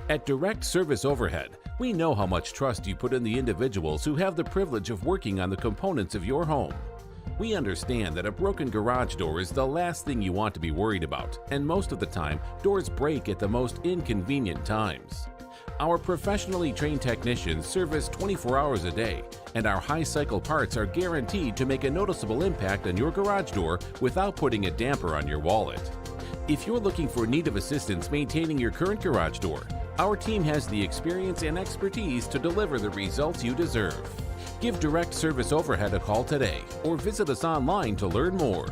At Direct Service Overhead, we know how much trust you put in the individuals who have the privilege of working on the components of your home. We understand that a broken garage door is the last thing you want to be worried about, and most of the time, doors break at the most inconvenient times. Our professionally trained technicians service 24 hours a day, and our high-cycle parts are guaranteed to make a noticeable impact on your garage door without putting a damper on your wallet. If you're looking for need of assistance maintaining your current garage door, our team has the experience and expertise to deliver the results you deserve. Give Direct Service Overhead a call today or visit us online to learn more.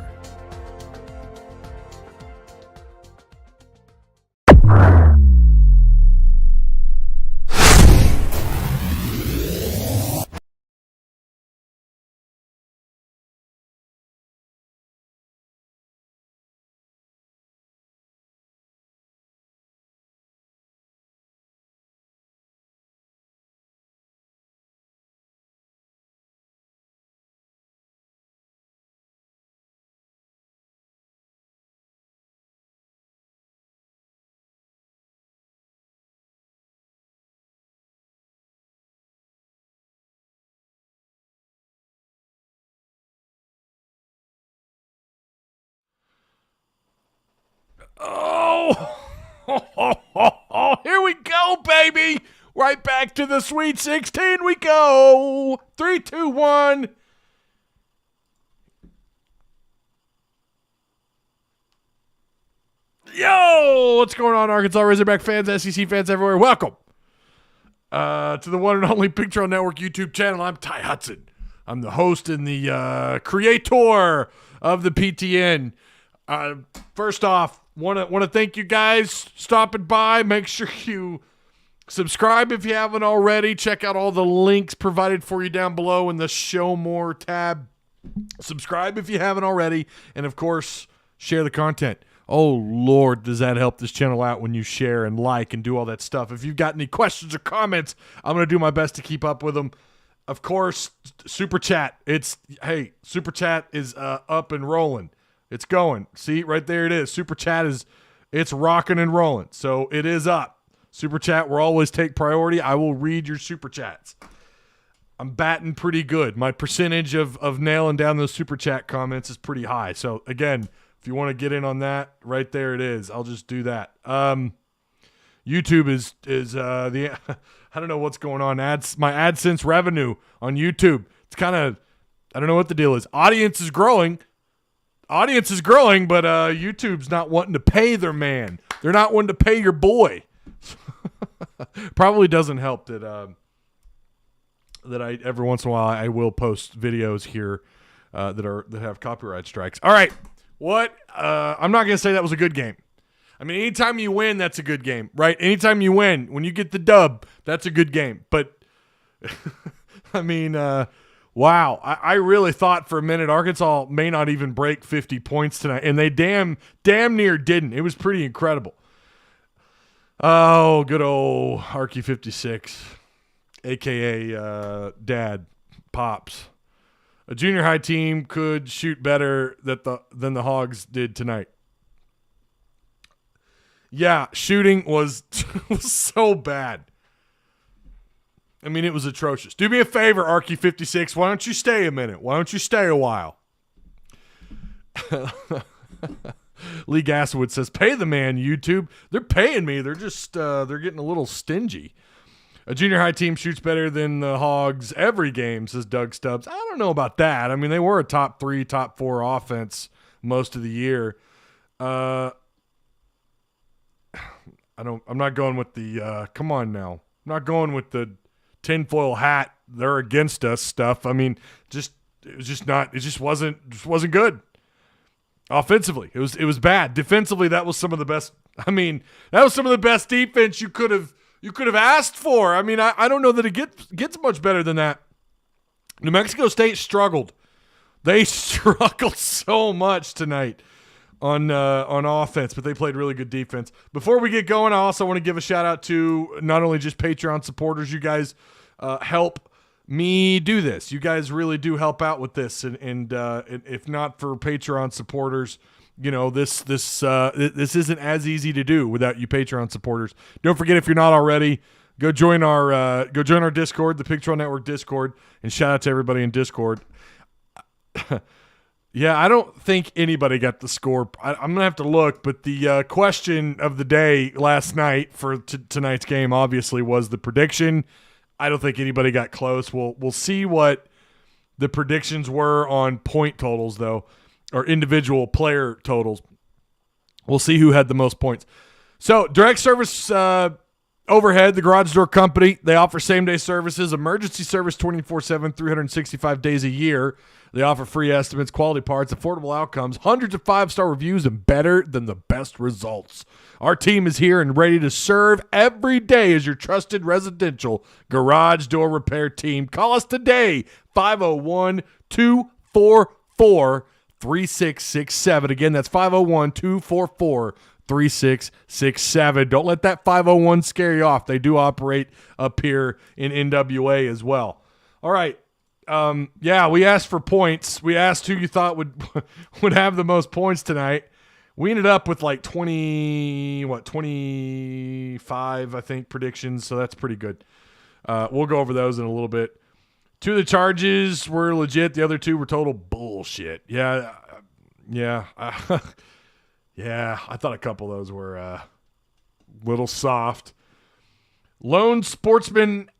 Oh, here we go, baby. Right back to the Sweet 16 we go. 3, 2, 1. Yo, what's going on, Arkansas Razorback fans, SEC fans everywhere? Welcome to the one and only Big Trail Network YouTube channel. I'm Ty Hudson. I'm the host and the creator of the PTN. First off, want to thank you guys stopping by. Make sure you subscribe if you haven't already. Check out all the links provided for you down below in the Show More tab. Subscribe if you haven't already, and of course, share the content. Oh, Lord, does that help this channel out when you share and like and do all that stuff. If you've got any questions or comments, I'm going to do my best to keep up with them. Of course, Super Chat. Super Chat is up and rolling. It's going. See, right there it is. Super Chat it's rocking and rolling. So it is up. Super Chat will always take priority. I will read your Super Chats. I'm batting pretty good. My percentage of nailing down those Super Chat comments is pretty high. So again, if you want to get in on that, right there it is. I'll just do that. YouTube is the I don't know what's going on. My AdSense revenue on YouTube. It's kind of, I don't know what the deal is. Audience is growing, but YouTube's not wanting to pay their man. They're not wanting to pay your boy. Probably doesn't help that I every once in a while I will post videos here that have copyright strikes. All right. I'm not going to say that was a good game. I mean, anytime you win, that's a good game, right? Anytime you win, when you get the dub, that's a good game. But, I mean, wow. I really thought for a minute Arkansas may not even break 50 points tonight, and they damn near didn't. It was pretty incredible. Oh, good old Arky 56, a.k.a. Dad, Pops. A junior high team could shoot better than the Hogs did tonight. Yeah, shooting was so bad. I mean, it was atrocious. Do me a favor, Arky56. Why don't you stay a minute? Why don't you stay a while? Lee Gaswood says, pay the man, YouTube. They're paying me. They're just they're getting a little stingy. A junior high team shoots better than the Hogs every game, says Doug Stubbs. I don't know about that. I mean, they were a top 3, top 4 offense most of the year. I'm not going with the come on now. I'm not going with the tinfoil hat, they're against us stuff. I mean, it just wasn't good. Offensively, it was bad. Defensively, that was some of the best. I mean, that was some of the best defense you could have asked for. I mean, I don't know that it gets much better than that. New Mexico State struggled. They struggled so much tonight on offense, but they played really good defense. Before we get going, I also want to give a shout out to not only just Patreon supporters. You guys help me do this. You guys really do help out with this, and if not for Patreon supporters, this isn't as easy to do without you Patreon supporters. Don't forget, if you're not already, go join our Discord, the Picture Network Discord, and shout out to everybody in Discord. Yeah, I don't think anybody got the score. I'm going to have to look, but the question of the day last night for tonight's game obviously was the prediction. I don't think anybody got close. We'll see what the predictions were on point totals, though, or individual player totals. We'll see who had the most points. So, direct service overhead, the Garage Door Company, they offer same-day services, emergency service 24/7, 365 days a year. They offer free estimates, quality parts, affordable outcomes, hundreds of 5-star reviews, and better than the best results. Our team is here and ready to serve every day as your trusted residential garage door repair team. Call us today, 501-244-3667. Again, that's 501-244-3667. Don't let that 501 scare you off. They do operate up here in NWA as well. All right. We asked for points. We asked who you thought would have the most points tonight. We ended up with like 25, I think, predictions, so that's pretty good. We'll go over those in a little bit. 2 of the charges were legit. The other 2 were total bullshit. Yeah. I thought a couple of those were a little soft. Lone Sportsman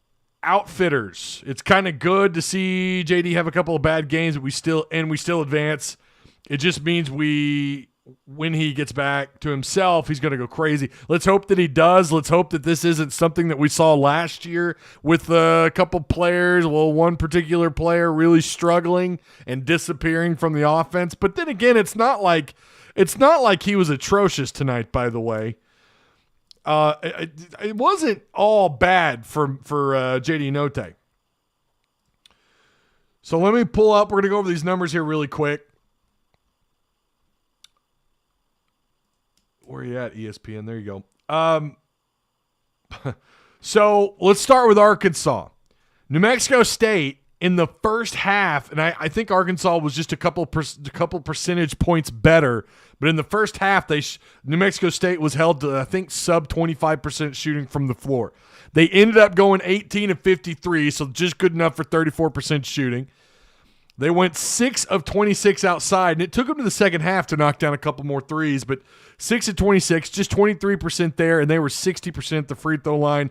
Outfitters. It's kind of good to see JD have a couple of bad games, but we still advance. It just means when he gets back to himself, he's going to go crazy. Let's hope that he does. Let's hope that this isn't something that we saw last year with a couple players. Well, one particular player really struggling and disappearing from the offense. But then again, it's not like he was atrocious tonight, by the way. It wasn't all bad for JD Notae. So let me pull up. We're going to go over these numbers here really quick. Where are you at, ESPN? There you go. So let's start with Arkansas. New Mexico State in the first half, and I think Arkansas was just a couple percentage points better, but in the first half, New Mexico State was held to, I think, sub 25% shooting from the floor. They ended up going 18 of 53, so just good enough for 34% shooting. They went 6 of 26 outside, and it took them to the second half to knock down a couple more threes, but 6 of 26, just 23% there, and they were 60% at the free throw line.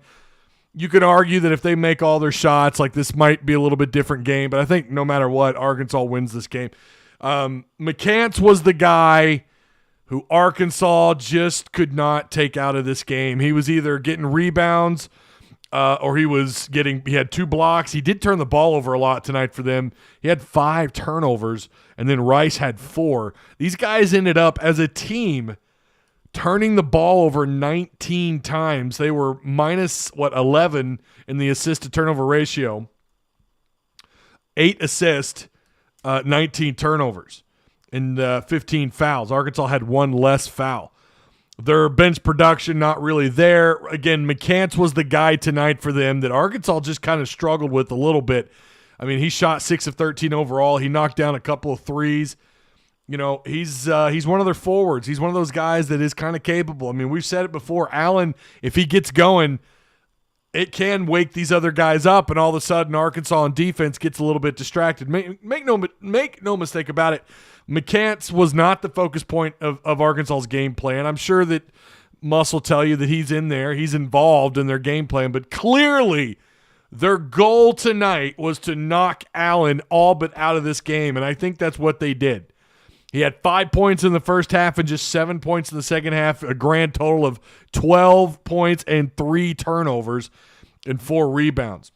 You could argue that if they make all their shots, like this might be a little bit different game, but I think no matter what, Arkansas wins this game. McCants was the guy who Arkansas just could not take out of this game. He was either getting rebounds or he had 2 blocks. He did turn the ball over a lot tonight for them. He had 5 turnovers, and then Rice had 4. These guys ended up as a team turning the ball over 19 times. They were minus 11 in the assist to turnover ratio. 8 assists, 19 turnovers, and 15 fouls. Arkansas had 1 less foul. Their bench production not really there. Again, McCants was the guy tonight for them that Arkansas just kind of struggled with a little bit. I mean, he shot 6 of 13 overall. He knocked down a couple of threes. You know, he's one of their forwards. He's one of those guys that is kind of capable. I mean, we've said it before. Allen, if he gets going, it can wake these other guys up, and all of a sudden Arkansas on defense gets a little bit distracted. Make no mistake about it. McCants was not the focus point of Arkansas's game plan. I'm sure that Muss will tell you that he's in there. He's involved in their game plan, but clearly their goal tonight was to knock Allen all but out of this game, and I think that's what they did. He had 5 points in the first half and just 7 points in the second half, a grand total of 12 points and 3 turnovers and 4 rebounds.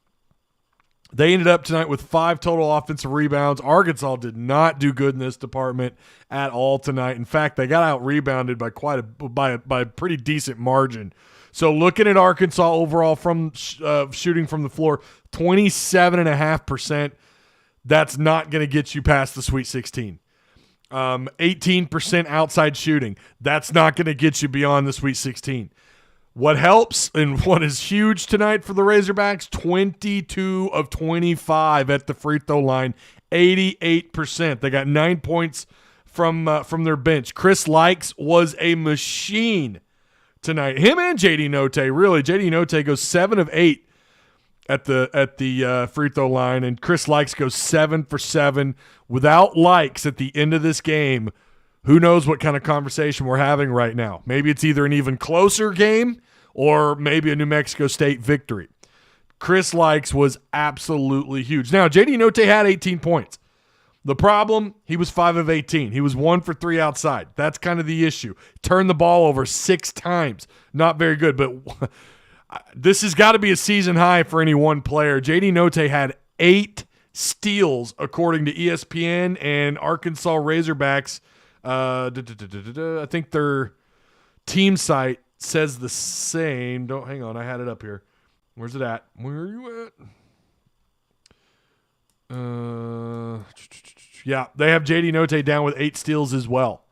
They ended up tonight with 5 total offensive rebounds. Arkansas did not do good in this department at all tonight. In fact, they got out-rebounded by a pretty decent margin. So looking at Arkansas overall from shooting from the floor, 27.5%, that's not going to get you past the Sweet 16. 18% outside shooting. That's not going to get you beyond the Sweet 16. What helps and what is huge tonight for the Razorbacks, 22 of 25 at the free throw line, 88%. They got 9 points from their bench. Chris Likes was a machine tonight. Him and JD Note, really. JD Note goes 7 of 8 at the free throw line, and Chris Likes goes 7 for 7. Without Likes at the end of this game, who knows what kind of conversation we're having right now. Maybe it's either an even closer game or maybe a New Mexico State victory. Chris Likes was absolutely huge. Now, JD Note had 18 points. The problem, he was 5 of 18. He was 1 for 3 outside. That's kind of the issue. Turned the ball over 6 times. Not very good, but this has got to be a season high for any one player. JD Note had 8 steals, according to ESPN and Arkansas Razorbacks. I think their team site says the same. Hang on, I had it up here. Where's it at? Where are you at? Yeah, they have JD Note down with 8 steals as well.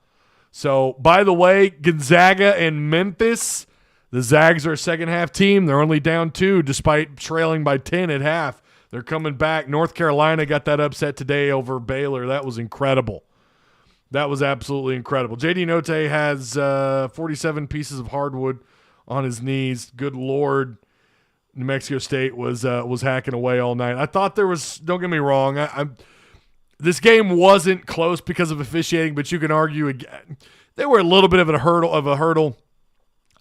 So, by the way, Gonzaga and Memphis, the Zags are a second-half team. They're only down 2 despite trailing by 10 at half. They're coming back. North Carolina got that upset today over Baylor. That was incredible. That was absolutely incredible. JD Note has 47 pieces of hardwood on his knees. Good Lord. New Mexico State was hacking away all night. I thought there was, don't get me wrong, this game wasn't close because of officiating, but you can argue again. They were a little bit of a hurdle.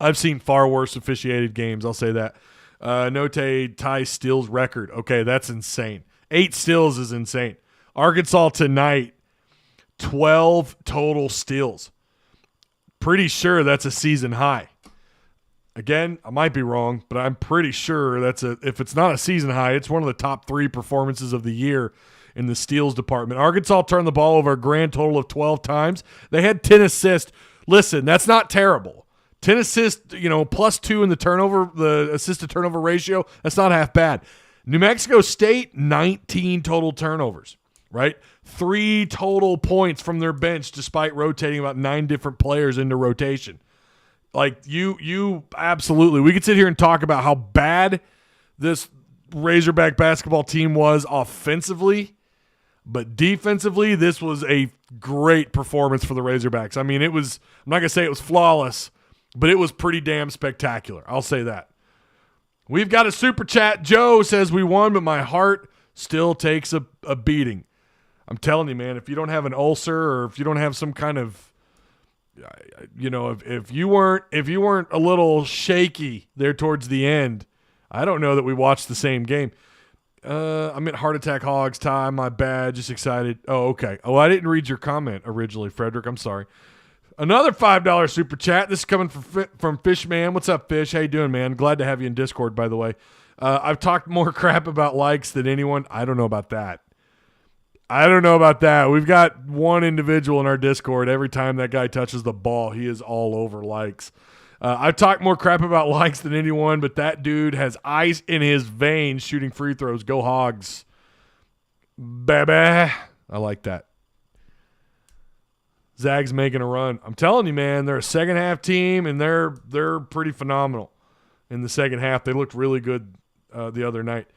I've seen far worse officiated games, I'll say that. Note ties steals record. Okay, that's insane. 8 steals is insane. Arkansas tonight, 12 total steals. Pretty sure that's a season high. Again, I might be wrong, but I'm pretty sure if it's not a season high, it's one of the top 3 performances of the year in the steals department. Arkansas turned the ball over a grand total of 12 times. They had 10 assists. Listen, that's not terrible. 10 assists, plus 2 in the assist to turnover ratio, that's not half bad. New Mexico State, 19 total turnovers, right? 3 total points from their bench despite rotating about 9 different players into rotation. Like, you absolutely, we could sit here and talk about how bad this Razorback basketball team was offensively, but defensively, this was a great performance for the Razorbacks. I mean, I'm not going to say it was flawless, but it was pretty damn spectacular. I'll say that. We've got a super chat. Joe says we won, but my heart still takes a beating. I'm telling you, man, if you don't have an ulcer or if you don't have some kind of, if you weren't a little shaky there towards the end, I don't know that we watched the same game. I'm at Heart Attack Hogs time. My bad. Just excited. Oh, okay. Oh, I didn't read your comment originally, Frederick. I'm sorry. Another $5 super chat. This is coming from Fishman. What's up, Fish? How you doing, man? Glad to have you in Discord, by the way. I've talked more crap about Likes than anyone. I don't know about that. We've got one individual in our Discord. Every time that guy touches the ball, he is all over Likes. I've talked more crap about Likes than anyone, but that dude has ice in his veins shooting free throws. Go Hogs. Baby. I like that. Zags making a run. I'm telling you, man, they're a second half team, and they're pretty phenomenal in the second half. They looked really good the other night.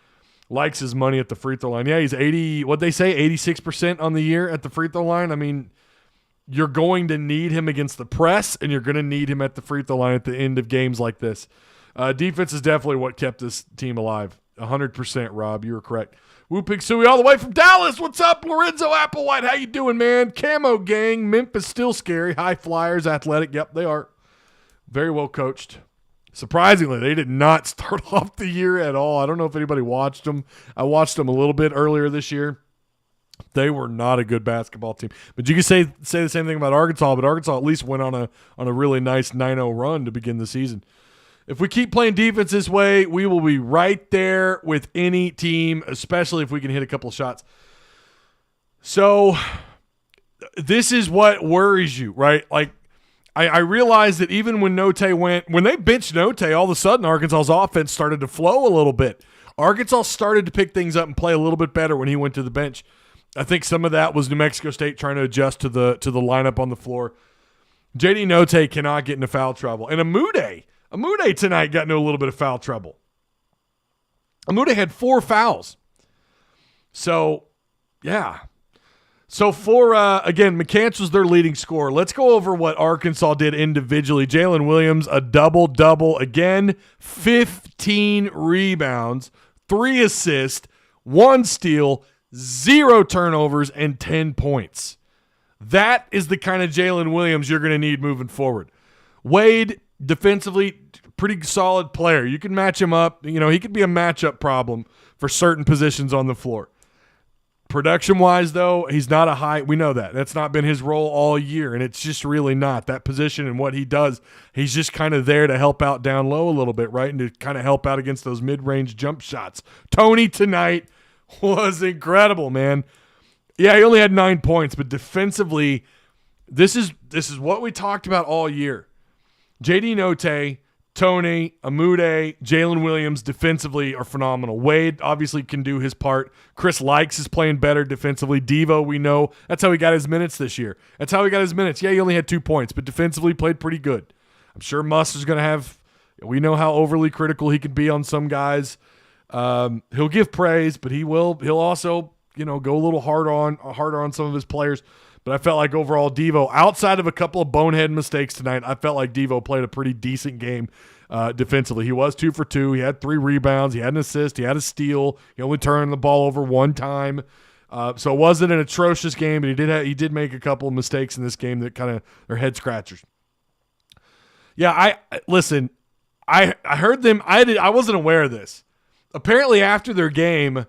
Likes his money at the free throw line. Yeah, he's 86% on the year at the free throw line. I mean, you're going to need him against the press, and you're going to need him at the free throw line at the end of games like this. Defense is definitely what kept this team alive. 100%, Rob. You were correct. Woo Pig Suey all the way from Dallas. What's up, Lorenzo Applewhite? How you doing, man? Camo gang. Memphis still scary. High flyers, athletic. Yep, they are. Very well coached. Surprisingly, they did not start off the year at all. I don't know if anybody watched them. I watched them a little bit earlier this year. They were not a good basketball team. But you can say the same thing about Arkansas, but Arkansas at least went on a really nice 9-0 run to begin the season. If we keep playing defense this way, we will be right there with any team, especially if we can hit a couple of shots. So this is what worries you, right? Like, I realized that even when when they benched Note, all of a sudden Arkansas's offense started to flow a little bit. Arkansas started to pick things up and play a little bit better when he went to the bench. I think some of that was New Mexico State trying to adjust to the lineup on the floor. JD Note cannot get into foul trouble. And Amude Amude tonight got into a little bit of foul trouble. Amude had 4 fouls. So, yeah. So for, again, McCants was their leading scorer. Let's go over what Arkansas did individually. Jalen Williams, a double-double again, 15 rebounds, 3 assists, 1 steal, 0 turnovers, and 10 points. That is the kind of Jalen Williams you're going to need moving forward. Wade, defensively, pretty solid player. You can match him up. You know, he could be a matchup problem for certain positions on the floor. Production-wise, though, he's not a high – we know that. That's not been his role all year, and it's just really not. That position and what he does, he's just kind of there to help out down low a little bit, right, and to kind of help out against those mid-range jump shots. Tony tonight was incredible, man. Yeah, he only had 9 points, but defensively, this is what we talked about all year. J.D. Notae, Tony, Amude, Jalen Williams defensively are phenomenal. Wade obviously can do his part. Chris Likes is playing better defensively. Devo, we know. That's how he got his minutes this year. That's how he got his minutes. Yeah, he only had 2 points, but defensively played pretty good. I'm sure Muss is going to have – we know how overly critical he can be on some guys. He'll give praise, but he'll also, you know, go a little harder on some of his players. But I felt like overall Devo, outside of a couple of bonehead mistakes tonight, I felt like Devo played a pretty decent game defensively. He was 2 for 2. He had 3 rebounds. He had an assist. He had a steal. He only turned the ball over 1 time. So it wasn't an atrocious game, but he did make a couple of mistakes in this game that kind of are head scratchers. Yeah, listen. I heard them. I wasn't aware of this. Apparently, after their game,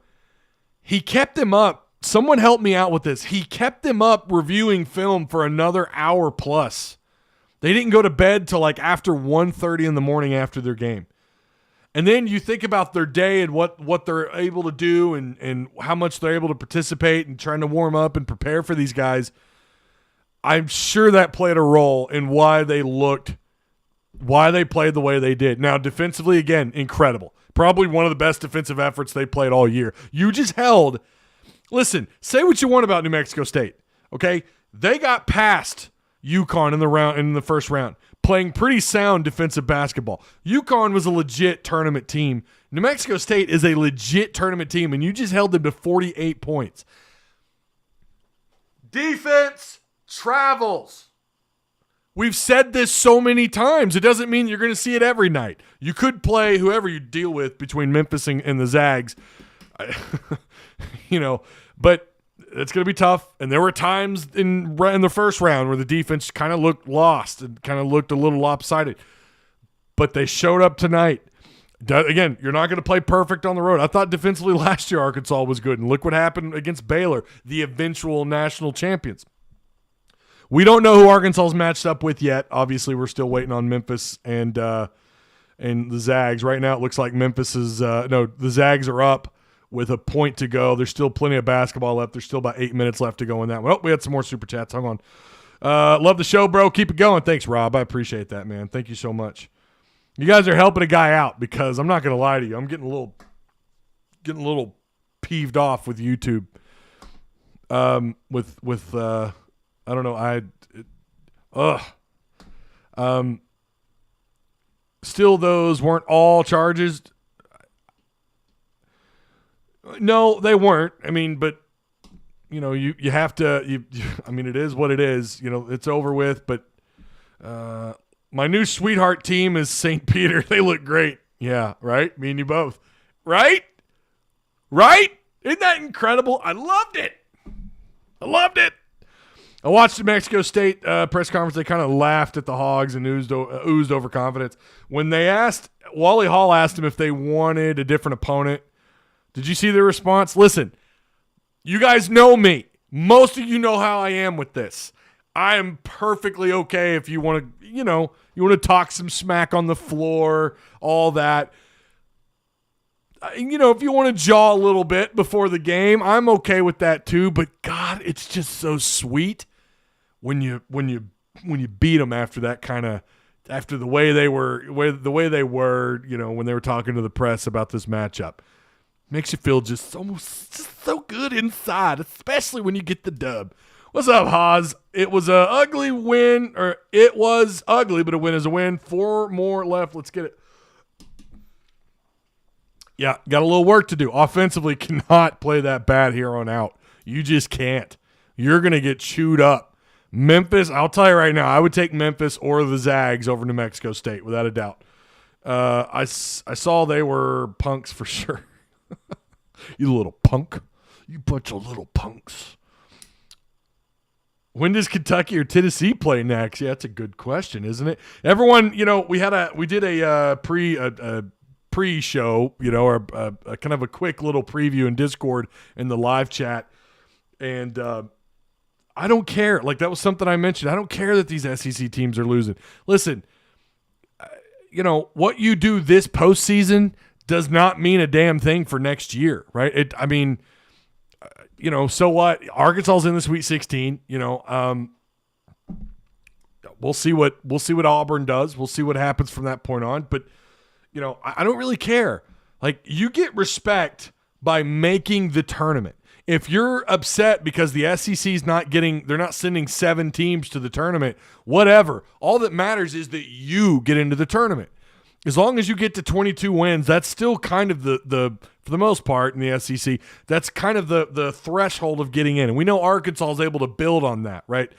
he kept them up. Someone help me out with this. He kept them up reviewing film for another hour plus. They didn't go to bed till like after 1:30 in the morning after their game. And then you think about their day and what they're able to do and how much they're able to participate and trying to warm up and prepare for these guys. I'm sure that played a role in why they played the way they did. Now, defensively, again, incredible. Probably one of the best defensive efforts they played all year. You just held – listen, say what you want about New Mexico State, okay? They got past UConn in the first round, playing pretty sound defensive basketball. UConn was a legit tournament team. New Mexico State is a legit tournament team, and you just held them to 48 points. Defense travels. We've said this so many times. It doesn't mean you're going to see it every night. You could play whoever you deal with between Memphis and the Zags. You know, but it's going to be tough. And there were times in the first round where the defense kind of looked lost and kind of looked a little lopsided. But they showed up tonight. Again, you're not going to play perfect on the road. I thought defensively last year Arkansas was good. And look what happened against Baylor, the eventual national champions. We don't know who Arkansas's matched up with yet. Obviously, we're still waiting on Memphis and the Zags. Right now, it looks like the Zags are up with a point to go. There's still plenty of basketball left. There's still about 8 minutes left to go in that one. Oh, we had some more super chats. Hang on. Love the show, bro. Keep it going. Thanks, Rob. I appreciate that, man. Thank you so much. You guys are helping a guy out because I'm not going to lie to you. I'm getting a little peeved off with YouTube. I don't know. Still, those weren't all charges. No, they weren't. I mean, but you know, you have to. I mean, it is what it is. You know, it's over with. But my new sweetheart team is St. Peter. They look great. Yeah, right. Me and you both. Right. Isn't that incredible? I loved it. I watched the Mexico State press conference. They kind of laughed at the Hogs and oozed overconfidence. When Wally Hall asked him if they wanted a different opponent. Did you see the response? Listen, you guys know me. Most of you know how I am with this. I am perfectly okay if you want to talk some smack on the floor, all that. You know, if you want to jaw a little bit before the game, I'm okay with that too. But God, it's just so sweet when you beat them after that kind of after the way they were, you know, when they were talking to the press about this matchup. Makes you feel just so good inside, especially when you get the dub. What's up, Haas? It was a ugly win, or it was ugly, but a win is a win. 4 more left. Let's get it. Yeah, got a little work to do. Offensively, cannot play that bad here on out. You just can't. You're going to get chewed up. Memphis, I'll tell you right now, I would take Memphis or the Zags over New Mexico State, without a doubt. I saw they were punks for sure. You little punk. You bunch of little punks. When does Kentucky or Tennessee play next? Yeah, that's a good question, isn't it? Everyone, we did a pre-show, or a kind of a quick little preview in Discord in the live chat, and I don't care. Like, that was something I mentioned. I don't care that these SEC teams are losing. Listen, what you do this postseason does not mean a damn thing for next year, right? So what? Arkansas's in the Sweet 16. We'll see what Auburn does. We'll see what happens from that point on. But I don't really care. Like, you get respect by making the tournament. If you're upset because the SEC's they're not sending 7 teams to the tournament, whatever. All that matters is that you get into the tournament. As long as you get to 22 wins, that's still kind of the for the most part in the SEC, that's kind of the threshold of getting in. And we know Arkansas is able to build on that, right?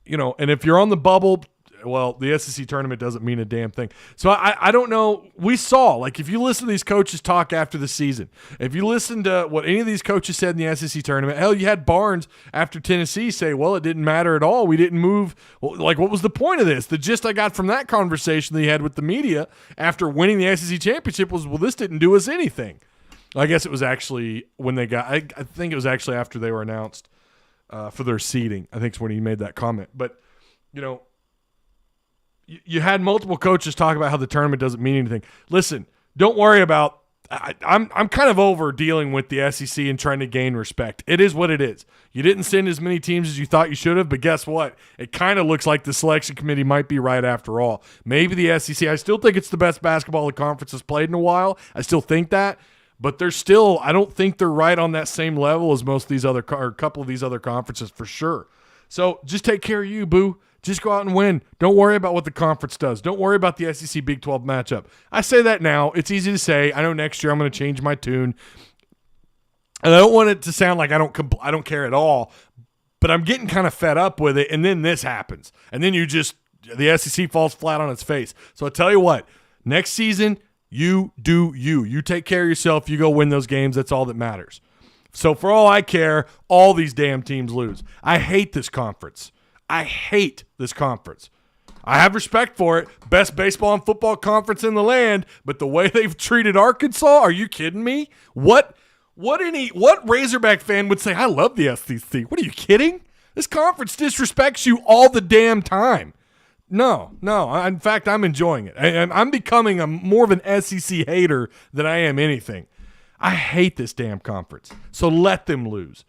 And if you're on the bubble, well, the SEC tournament doesn't mean a damn thing. So I don't know. We saw, like, if you listen to these coaches talk after the season, if you listen to what any of these coaches said in the SEC tournament, hell, you had Barnes after Tennessee say, well, it didn't matter at all. We didn't move. Like, what was the point of this? The gist I got from that conversation that he had with the media after winning the SEC championship was, well, this didn't do us anything. I guess it was actually when they got – I think it was actually after they were announced for their seeding. I think it's when he made that comment. But, you had multiple coaches talk about how the tournament doesn't mean anything. Listen, don't worry about I'm kind of over dealing with the SEC and trying to gain respect. It is what it is. You didn't send as many teams as you thought you should have, but guess what? It kind of looks like the selection committee might be right after all. Maybe the SEC, I still think it's the best basketball the conference has played in a while. I still think that. But they're still, I don't think they're right on that same level as most of these other, or a couple of these other conferences for sure. So just take care of you, boo. Just go out and win. Don't worry about what the conference does. Don't worry about the SEC Big 12 matchup. I say that now. It's easy to say. I know next year I'm going to change my tune. And I don't want it to sound like I don't care at all, but I'm getting kind of fed up with it, and then this happens. And then the SEC falls flat on its face. So I tell you what, next season, you do you. You take care of yourself. You go win those games. That's all that matters. So for all I care, all these damn teams lose. I hate this conference. I hate this conference. I have respect for it. Best baseball and football conference in the land, but the way they've treated Arkansas, are you kidding me? What Razorback fan would say, I love the SEC? What, are you kidding? This conference disrespects you all the damn time. No. In fact, I'm enjoying it. I'm becoming more of an SEC hater than I am anything. I hate this damn conference. So let them lose.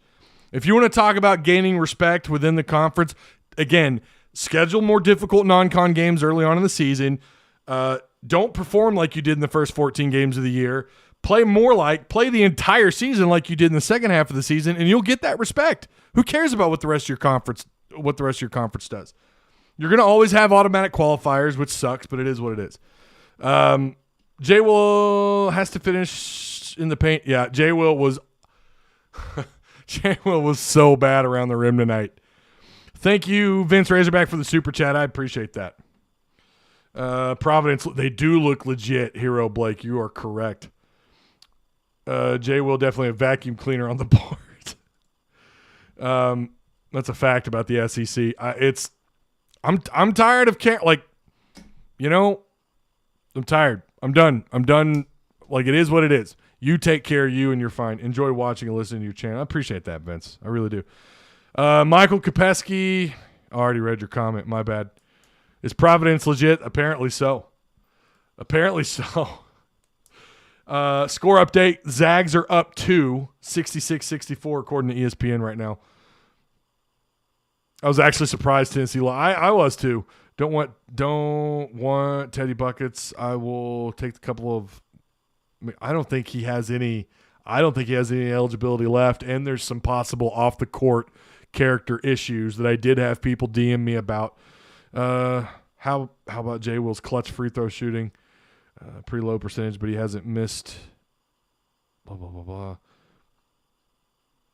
If you want to talk about gaining respect within the conference, again, schedule more difficult non-con games early on in the season. Don't perform like you did in the first 14 games of the year. Play the entire season like you did in the second half of the season, and you'll get that respect. Who cares about what the rest of your conference does? You're going to always have automatic qualifiers, which sucks, but it is what it is. Jay Will has to finish in the paint. Yeah, Jay Will was so bad around the rim tonight. Thank you, Vince Razorback, for the super chat. I appreciate that. Providence, they do look legit, Hero Blake. You are correct. Jay Will, definitely a vacuum cleaner on the board. That's a fact about the SEC. I'm tired of I'm tired. I'm done. Like, it is what it is. You take care of you, and you're fine. Enjoy watching and listening to your channel. I appreciate that, Vince. I really do. Michael Kopesky, I already read your comment. My bad. Is Providence legit? Apparently so. Score update. Zags are up 66-64 according to ESPN right now. I was actually surprised Tennessee lost. I was too. Don't want Teddy Buckets. I will take a couple of. I don't think he has any eligibility left, and there's some possible off the court character issues that I did have people DM me about. How about Jay Will's clutch free throw shooting? Pretty low percentage, but he hasn't missed. Blah blah blah blah.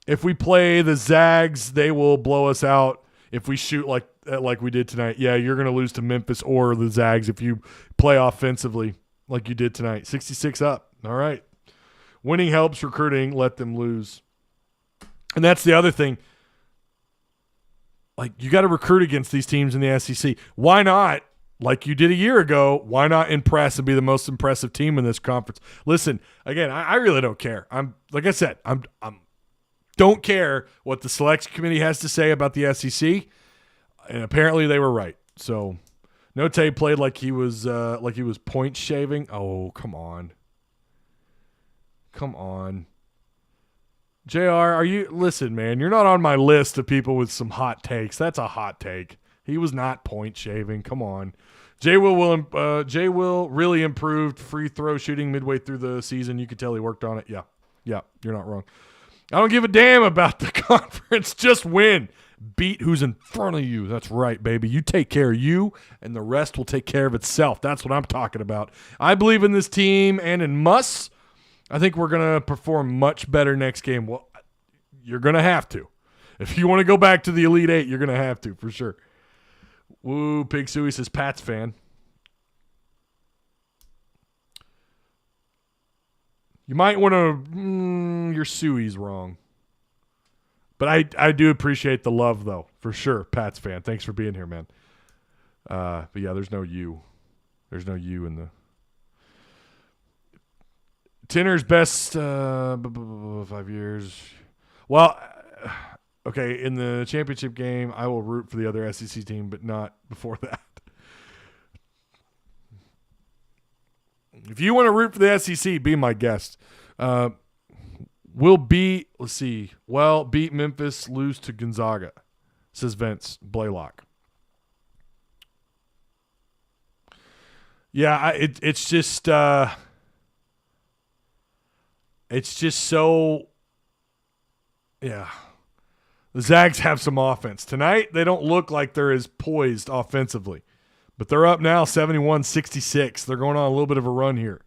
If we play the Zags, they will blow us out. If we shoot like we did tonight, yeah, you're going to lose to Memphis or the Zags if you play offensively like you did tonight. 66 up. All right. Winning helps, recruiting, let them lose. And that's the other thing. Like, you got to recruit against these teams in the SEC. Why not, like you did a year ago, why not impress and be the most impressive team in this conference? Listen, again, I really don't care. I'm don't care what the selection committee has to say about the SEC, and apparently they were right. So, Note played like he was point shaving. Oh, come on, JR, listen, man? You're not on my list of people with some hot takes. That's a hot take. He was not point shaving. Come on, Jay Will really improved free throw shooting midway through the season. You could tell he worked on it. Yeah, you're not wrong. I don't give a damn about the conference. Just win. Beat who's in front of you. That's right, baby. You take care of you, and the rest will take care of itself. That's what I'm talking about. I believe in this team and in Muss. I think we're going to perform much better next game. Well, you're going to have to. If you want to go back to the Elite Eight, you're going to have to, for sure. Woo, Pig Suey says Pat's fan. You might want to your Suey's wrong. But I do appreciate the love, though, for sure. Pat's fan. Thanks for being here, man. But, yeah, there's no you. There's no you in the Tinner's best 5 years. Well, okay, in the championship game, I will root for the other SEC team, but not before that. If you want to root for the SEC, be my guest. We'll beat Memphis, lose to Gonzaga, says Vince Blaylock. Yeah, it's just so, yeah. The Zags have some offense. Tonight, they don't look like they're as poised offensively. But they're up now 71-66. They're going on a little bit of a run here.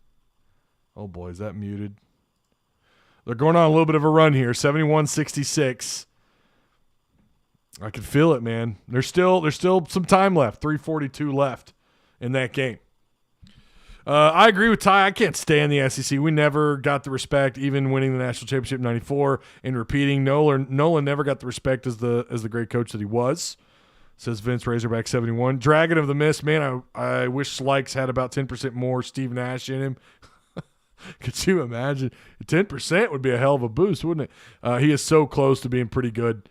Oh, boy, is that muted? They're going on a little bit of a run here, 71-66. I can feel it, man. There's still some time left, 3:42 left in that game. I agree with Ty. I can't stay in the SEC. We never got the respect, even winning the national championship in '94 and repeating. Nolan never got the respect as the great coach that he was. Says Vince Razorback 71. Dragon of the Mist, man. I wish Slikes had about 10% more Steve Nash in him. Could you imagine? 10% would be a hell of a boost, wouldn't it? He is so close to being pretty good.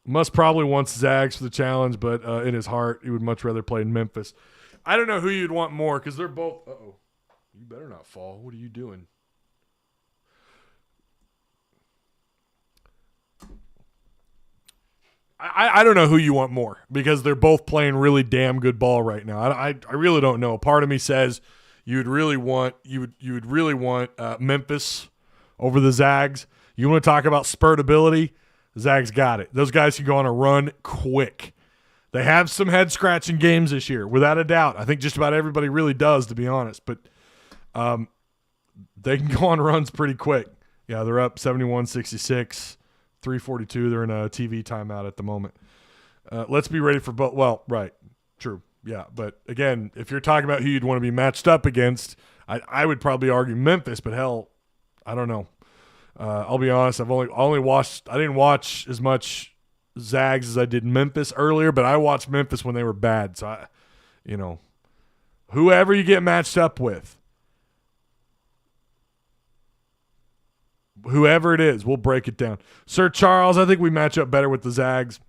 Must probably wants Zags for the challenge, but in his heart, he would much rather play in Memphis. I don't know who you'd want more because they're both. Uh-oh. You better not fall. What are you doing? I don't know who you want more because they're both playing really damn good ball right now. I really don't know. Part of me says you would really want Memphis over the Zags. You want to talk about spurt ability? Zags got it. Those guys can go on a run quick. They have some head-scratching games this year, without a doubt. I think just about everybody really does, to be honest. But they can go on runs pretty quick. Yeah, they're up 71-66, 3:42. They're in a TV timeout at the moment. Let's be ready for both. Well, right, true. Yeah, but again, if you're talking about who you'd want to be matched up against, I would probably argue Memphis, but hell, I don't know. I'll be honest. I didn't watch as much Zags as I did Memphis earlier, but I watched Memphis when they were bad. So, whoever you get matched up with, whoever it is, we'll break it down. Sir Charles, I think we match up better with the Zags.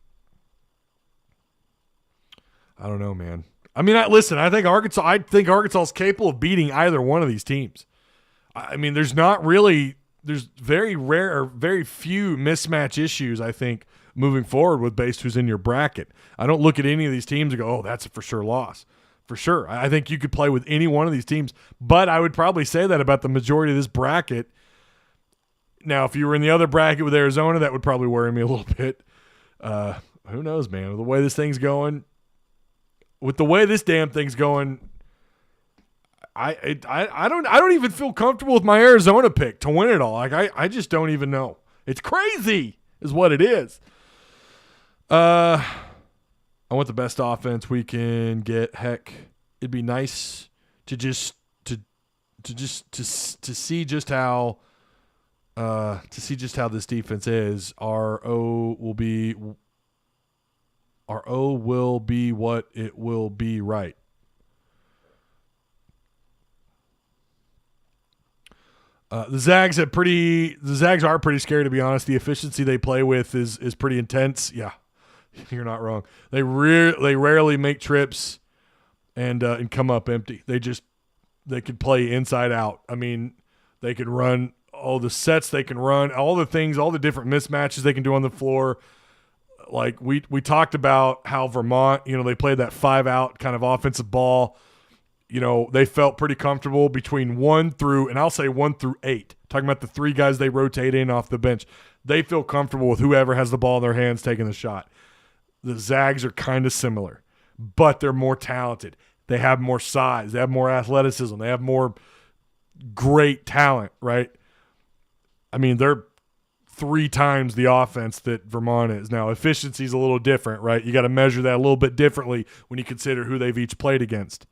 I don't know, man. I mean, listen, I think Arkansas is capable of beating either one of these teams. I mean, there's very rare or very few mismatch issues, I think, moving forward with based who's in your bracket. I don't look at any of these teams and go, oh, that's a for sure loss. For sure. I think you could play with any one of these teams, but I would probably say that about the majority of this bracket. Now, if you were in the other bracket with Arizona, that would probably worry me a little bit. Who knows, man? With the way this thing's going, with the way this damn thing's going, I don't even feel comfortable with my Arizona pick to win it all. Like I just don't even know. It's crazy, is what it is. I want the best offense we can get. Heck, it'd be nice to just see just how this defense is. Our O will be what it will be, right? The Zags are pretty scary, to be honest. The efficiency they play with is pretty intense. Yeah, you're not wrong. They rarely make trips and come up empty. They could play inside out. I mean, they could run all the sets they can run, all the things, all the different mismatches they can do on the floor. Like we talked about how Vermont, they played that 5-out kind of offensive ball. They felt pretty comfortable between 1 through 8. Talking about the 3 guys they rotate in off the bench. They feel comfortable with whoever has the ball in their hands taking the shot. The Zags are kind of similar, but they're more talented. They have more size. They have more athleticism. They have more great talent, right? I mean, they're 3 times the offense that Vermont is. Now, efficiency is a little different, right? You got to measure that a little bit differently when you consider who they've each played against.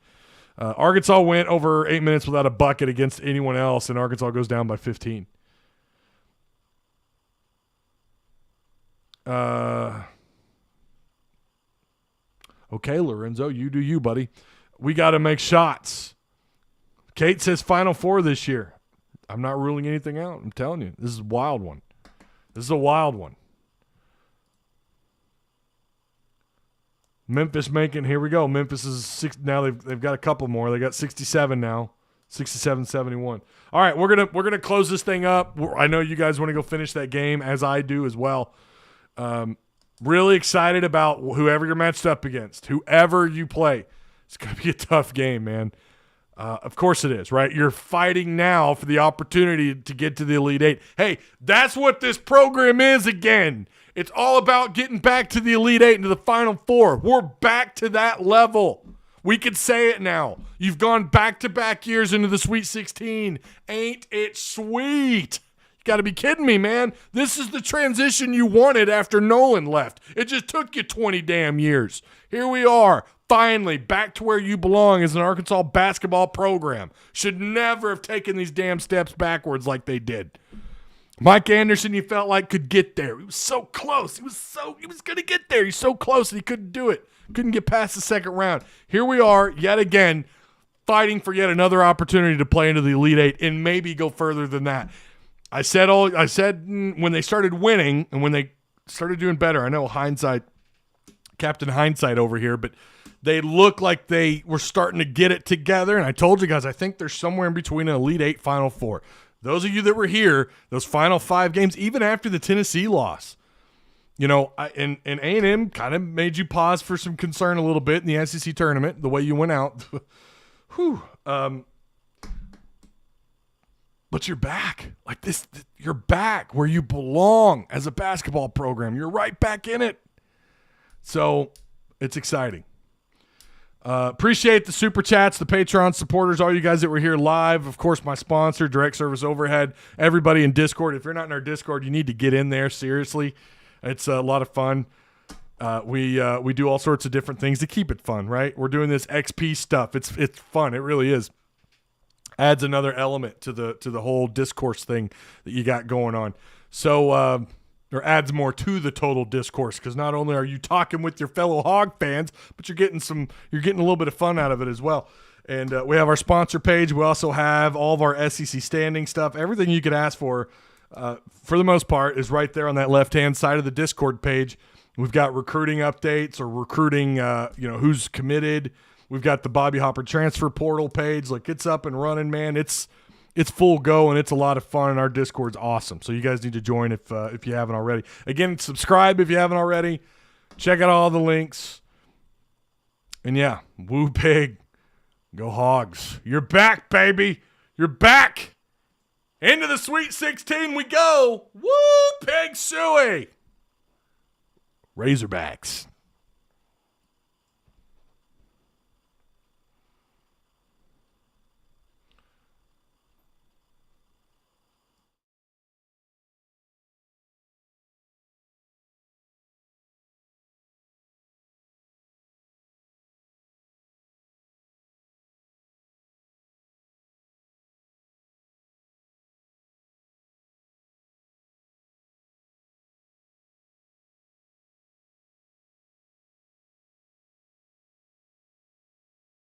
Arkansas went over 8 minutes without a bucket against anyone else, and Arkansas goes down by 15. Okay, Lorenzo, you do you, buddy. We got to make shots. Kate says Final Four this year. I'm not ruling anything out. I'm telling you, this is a wild one. Memphis here we go. Memphis is 6 now. They've got a couple more. They got 67 now, 67, 71. All right, we're gonna close this thing up. I know you guys want to go finish that game, as I do as well. Really excited about whoever you're matched up against, whoever you play. It's gonna be a tough game, man. Of course it is, right? You're fighting now for the opportunity to get to the Elite Eight. Hey, that's what this program is again. It's all about getting back to the Elite Eight and to the Final Four. We're back to that level. We can say it now. You've gone back-to-back years into the Sweet 16. Ain't it sweet? You got to be kidding me, man. This is the transition you wanted after Nolan left. It just took you 20 damn years. Here we are. Finally, back to where you belong as an Arkansas basketball program. Should never have taken these damn steps backwards like they did. Mike Anderson, you felt like could get there. He was so close. He was going to get there. He's so close and he couldn't do it. Couldn't get past the second round. Here we are yet again fighting for yet another opportunity to play into the Elite Eight and maybe go further than that. I said when they started winning and when they started doing better, I know hindsight, Captain Hindsight over here, but they looked like they were starting to get it together. And I told you guys, I think they're somewhere in between an Elite Eight, Final Four. Those of you that were here, those final 5 games, even after the Tennessee loss, and A&M kind of made you pause for some concern a little bit in the SEC tournament, the way you went out. Whew. But you're back. Like this, you're back where you belong as a basketball program. You're right back in it. So it's exciting. Appreciate the super chats, the Patreon supporters, all you guys that were here live. Of course, my sponsor, Direct Service Overhead, everybody in Discord. If you're not in our Discord, you need to get in there. Seriously, it's a lot of fun. We do all sorts of different things to keep it fun, right? We're doing this XP stuff. It's fun. It really is. Adds another element to the whole discourse thing that you got going on. So, or adds more to the total discourse, because not only are you talking with your fellow Hog fans, but you're getting a little bit of fun out of it as well. And we have our sponsor page. We also have all of our SEC standing stuff. Everything you could ask for the most part, is right there on that left-hand side of the Discord page. We've got recruiting updates or recruiting, who's committed. We've got the Bobby Hopper transfer portal page. Like, it's up and running, man. It's full go, and it's a lot of fun, and our Discord's awesome. So you guys need to join if you haven't already. Again, subscribe if you haven't already. Check out all the links. And yeah, woo pig. Go Hogs. You're back, baby. You're back. Into the Sweet 16 we go. Woo, Pig Suey. Razorbacks.